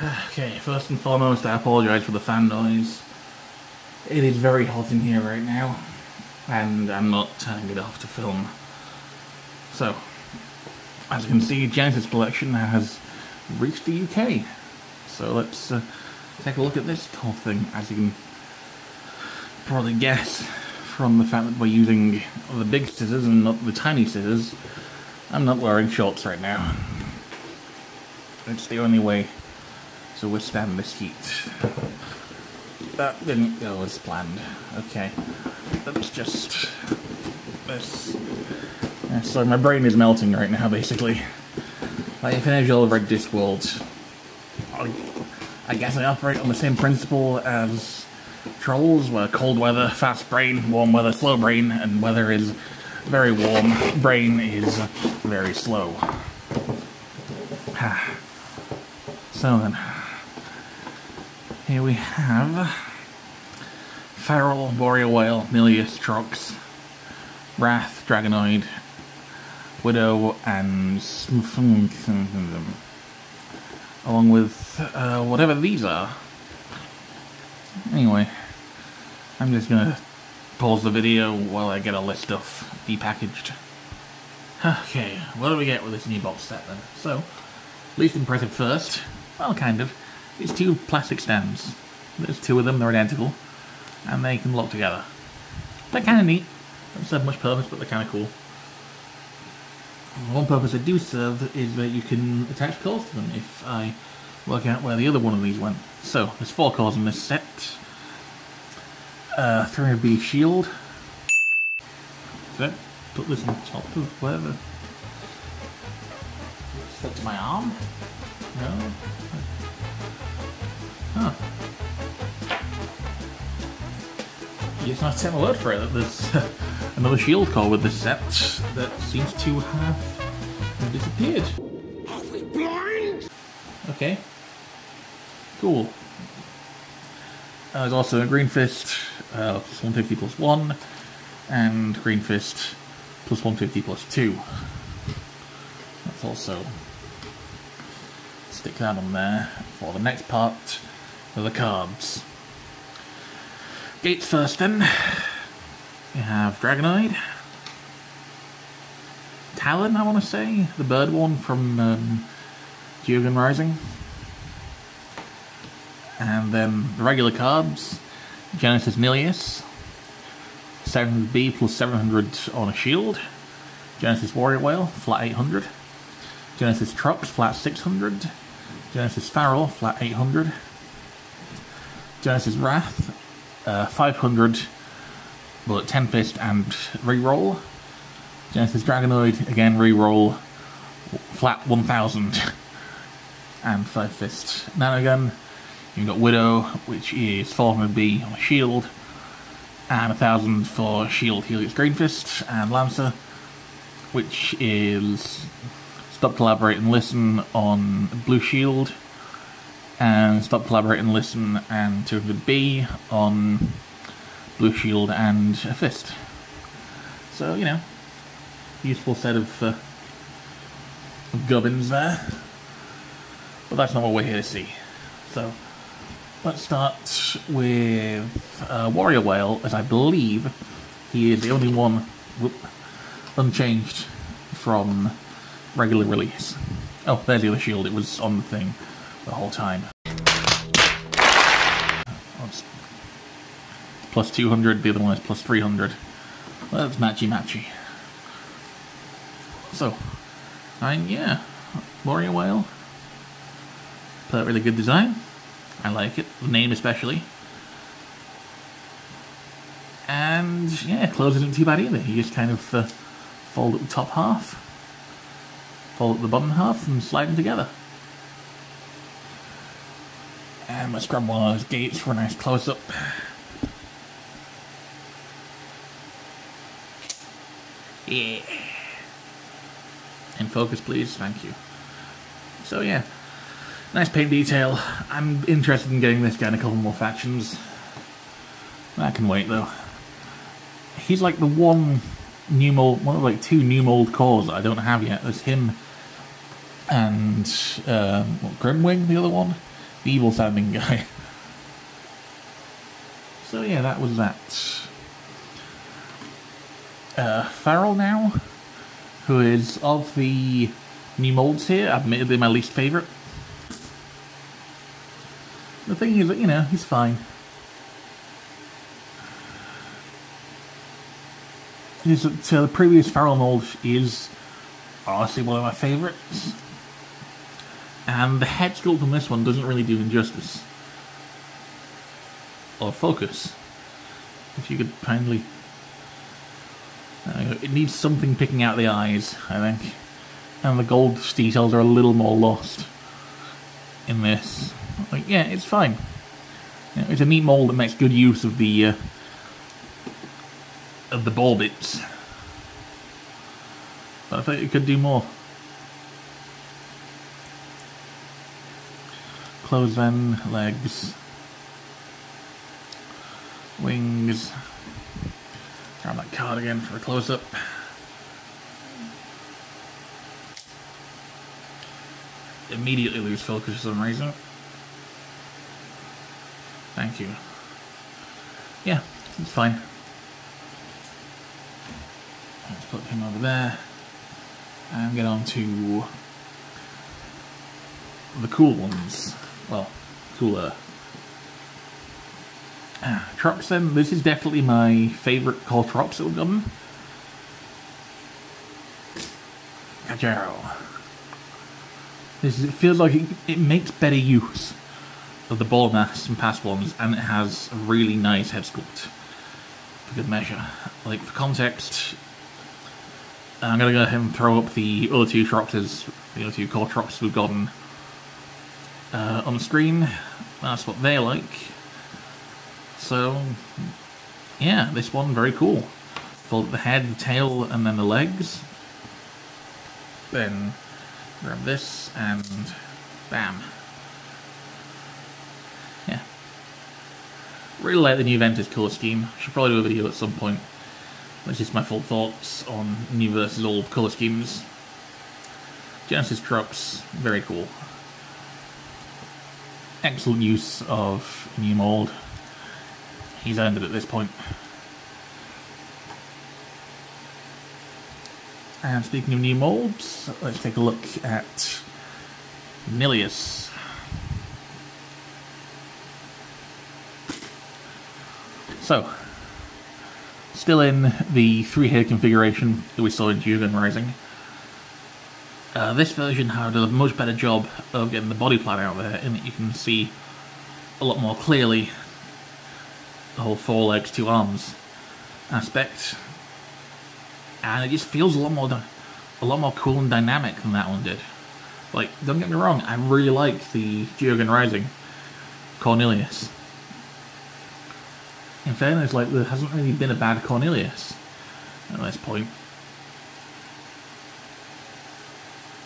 Okay, first and foremost, I apologise for the fan noise. It is very hot in here right now, and I'm not turning it off to film. So, as you can see, Bgenesis collection has reached the UK. So let's take a look at this whole thing. As you can probably guess from the fact that we're using the big scissors and not the tiny scissors, I'm not wearing shorts right now. It's the only way to withstand this heat. That didn't go as planned. Okay, that's just this. So my brain is melting right now, basically. I finished all of Red Disc World. I guess I operate on the same principle as Trolls, where cold weather, fast brain, warm weather, slow brain, and weather is very warm, brain is very slow. So then, here we have Feral, Boreal Whale, Milius, Trox, Wrath, Dragonoid, Widow, and along with whatever these are. Anyway, I'm just gonna pause the video while I get all this stuff depackaged. Okay, what do we get with this new box set then? So, least impressive first, well kind of, it's two plastic stands. There's two of them, they're identical, and they can lock together. They're kind of neat, don't serve much purpose, but they're kind of cool. One purpose they do serve is that you can attach cores to them if I work out where the other one of these went. So, there's 4 cores in this set. 3B shield. That put this on top of whatever. Set to my arm? No? Huh. Yes, I set my word for it that there's another shield core with this set that seems to have disappeared. Are we blind? Okay. Cool. There's also a Green Fist, plus 150 plus 1, and Green Fist plus 150 plus 2. Let's also stick that on there for the next part of the cards. Gates first then. We have Dragonoid, Talon, I want to say, the bird one from Bakugan Rising. And then the regular cards, Bgenesis Milius, 700B plus 700 on a shield, Bgenesis Warrior Whale, flat 800, Bgenesis Trox, flat 600, Bgenesis Feral, flat 800, Bgenesis Wrath, 500, but 10 fist and reroll, Bgenesis Dragonoid, again reroll, flat 1000, and 5 fist. Nanogun. You've got Widow, which is 400B on a shield, and 1000 for shield Helix Green Fist, and Lancer, which is Stop, Collaborate and Listen on blue shield, and Stop, Collaborate and Listen and 200B on blue shield and a fist. So, you know, useful set of gubbins there, but that's not what we're here to see. So, let's start with Warrior Whale, as I believe he is the only one unchanged from regular release. Oh, there's the other shield, it was on the thing the whole time. Plus 200, the other one is plus 300. Well, that's matchy-matchy. So, yeah, Warrior Whale. Really good design. I like it. The name especially. And yeah, clothes isn't too bad either. You just kind of fold up the top half, fold up the bottom half, and slide them together. And let's grab one of those gates for a nice close up. Yeah. In focus, please. Thank you. So yeah. Nice paint detail. I'm interested in getting this guy in a couple more factions. I can wait though. He's like the one new mold, one of like 2 new mold cores that I don't have yet. There's him and Grimwing, the other one. The evil sounding guy. So yeah, that was that. Farrell now, who is of the new molds here, admittedly my least favourite. The thing is that, you know, he's fine. So the previous Farrell mold is honestly one of my favourites. And the head sculpt on this one doesn't really do him justice. Or focus. If you could kindly... it needs something picking out the eyes, I think. And the gold details are a little more lost in this. Like, yeah, it's fine. You know, it's a neat mold that makes good use of the ball bits. But I think it could do more. Clothes then, legs, wings. Grab that card again for a close-up. Immediately lose focus for some reason. Thank you. Yeah, it's fine. Let's put him over there. And get on to the cool ones. Well, cooler. Trops then. This is definitely my favourite core Trops that we've gotten. Kajaro. It feels like it makes better use of the ball mass from past ones, and it has a really nice head sculpt for good measure. Like, for context, I'm going to go ahead and throw up the other two Tropses, the other two core Trops we've gotten on the screen. That's what they're like. So, yeah, this one, very cool. Fold the head, the tail, and then the legs. Then grab this, and bam. Yeah. Really like the new Ventus colour scheme. Should probably do a video at some point. Which is my full thoughts on new versus old colour schemes. Genesis Trops, very cool. Excellent use of a new mould. He's earned it at this point. And speaking of new moulds, let's take a look at Nilius. So, still in the 3-hair configuration that we saw in Bakugan Rising. This version, however, does a much better job of getting the body plan out there, in that you can see a lot more clearly the whole 4 legs, 2 arms aspect. And it just feels a lot more cool and dynamic than that one did. Like, don't get me wrong, I really like the Bakugan Rising Cornelius. In fairness, like, there hasn't really been a bad Cornelius at this point.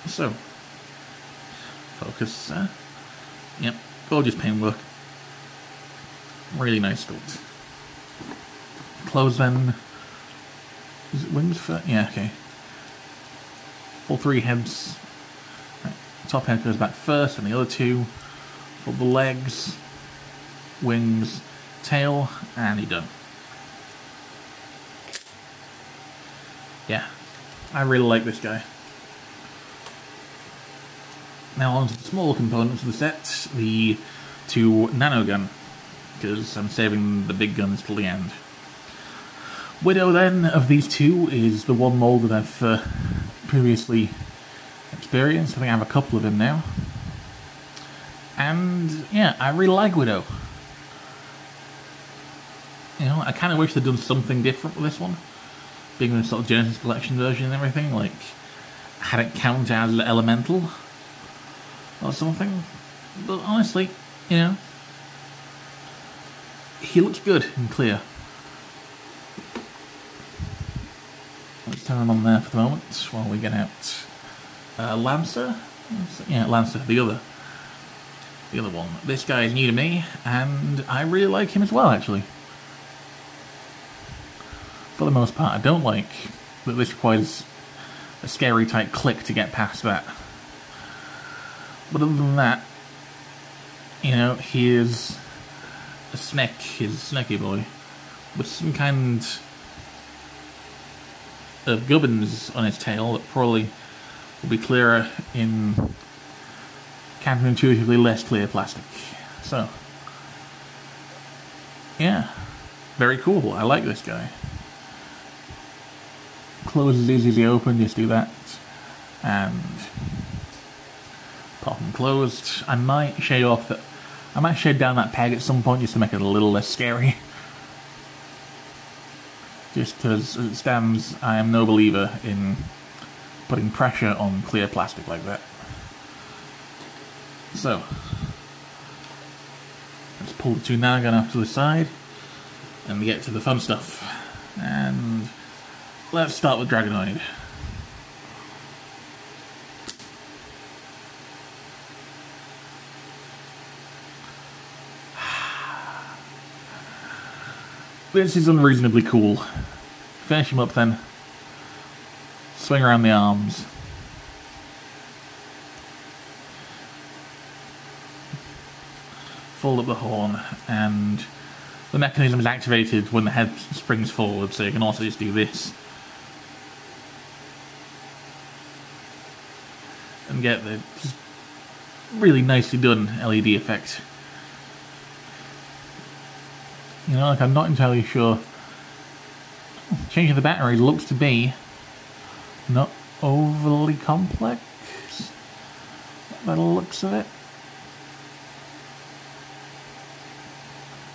So, focus. Yep, gorgeous paintwork. Really nice sculpt. Clothes then. Is it wings for? Yeah, okay. All 3 heads. Right. Top head goes back first, and the other 2 for the legs, wings, tail, and he done. Yeah, I really like this guy. Now on to the smaller components of the set, the 2 nanogun, because I'm saving the big guns till the end. Widow then, of these 2, is the one mold that I've previously experienced. I think I have a couple of them now. And yeah, I really like Widow. You know, I kind of wish they'd done something different with this one. Being a sort of Genesis Collection version and everything, like, had it count as elemental or something. But honestly, you know, he looks good and clear. Let's turn him on there for the moment while we get out Lancer. Yeah, Lancer, the other one. This guy is new to me, and I really like him as well, actually. For the most part, I don't like that this requires a scary type click to get past that. But other than that, You know, he is a snake, he's a snaky boy, with some kind of gubbins on his tail that probably will be clearer in counterintuitively less clear plastic. So, yeah, very cool. I like this guy. Closes easily open, just do that, and pop them closed. I might shade down that peg at some point just to make it a little less scary. Just because as it stands, I am no believer in putting pressure on clear plastic like that. So, let's pull the two Nagan off to the side and get to the fun stuff. And let's start with Dragonoid. This is unreasonably cool. Finish him up then. Swing around the arms. Fold up the horn, and the mechanism is activated when the head springs forward, so you can also just do this. And get the just really nicely done LED effect. You know, like, I'm not entirely sure. Changing the battery looks to be not overly complex by the looks of it.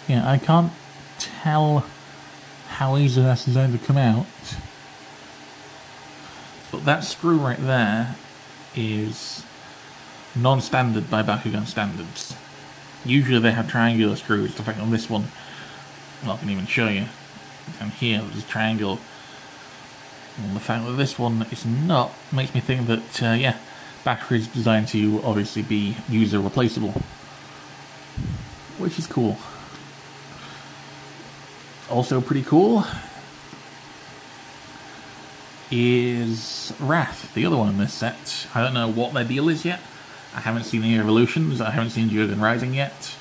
Yeah, I can't tell how easy that's designed to come out. But that screw right there is non-standard by Bakugan standards. Usually they have triangular screws. In fact, on this one, well, I can even show you. Down here, there's a triangle. And the fact that this one is not makes me think that, yeah, battery is designed to obviously be user replaceable, which is cool. Also pretty cool is Wrath, the other one in this set. I don't know what their deal is yet. I haven't seen the Evolutions, I haven't seen Bwednesdays Rising yet.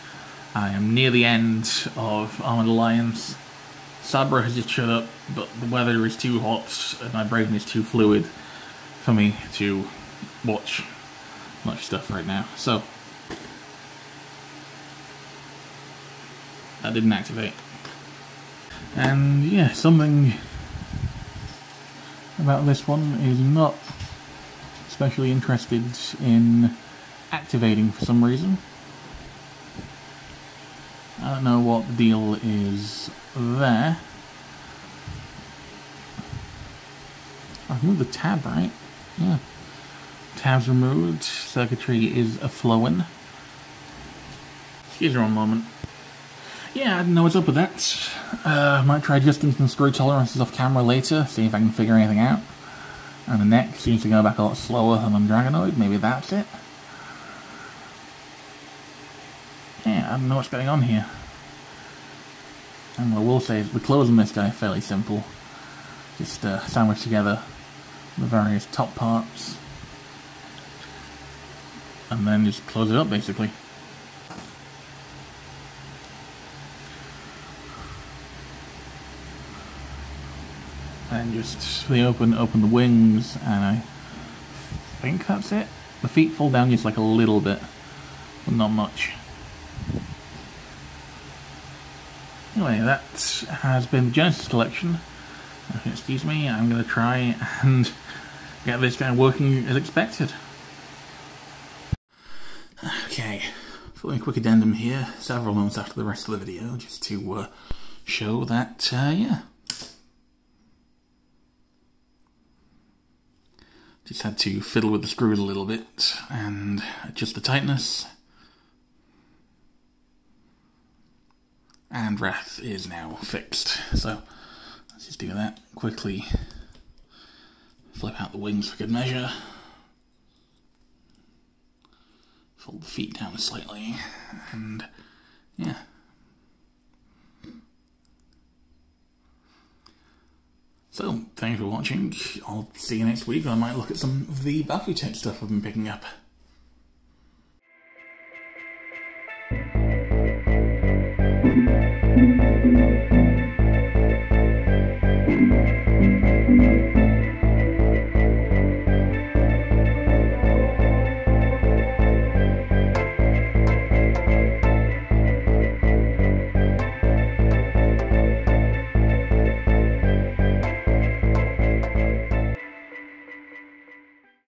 I am near the end of Armored Alliance. Sabra has just shut up, but the weather is too hot and my brain is too fluid for me to watch much stuff right now. So, that didn't activate. And yeah, something about this one is not especially interested in activating for some reason. I don't know what the deal is there. I've moved the tab, right? Yeah. Tab's removed, circuitry is a-flowing. Excuse me one moment. Yeah, I don't know what's up with that. Might try adjusting some screw tolerances off camera later, see if I can figure anything out. And the neck seems to go back a lot slower than on Dragonoid, maybe that's it. Yeah, I don't know what's going on here. And what I will say is the clothes on this guy are fairly simple. Just sandwich together the various top parts. And then just close it up basically. And just open the wings, and I think that's it. The feet fall down just like a little bit, but not much. Anyway, that has been the Genesis collection. Excuse me, I'm going to try and get this guy working as expected. Okay, putting a quick addendum here, several months after the rest of the video, just to show that, yeah. Just had to fiddle with the screws a little bit and adjust the tightness. And Wrath is now fixed. So let's just do that quickly. Flip out the wings for good measure. Fold the feet down slightly. And yeah. So, thanks for watching. I'll see you next week. I might look at some of the Bafutech stuff I've been picking up. Bye.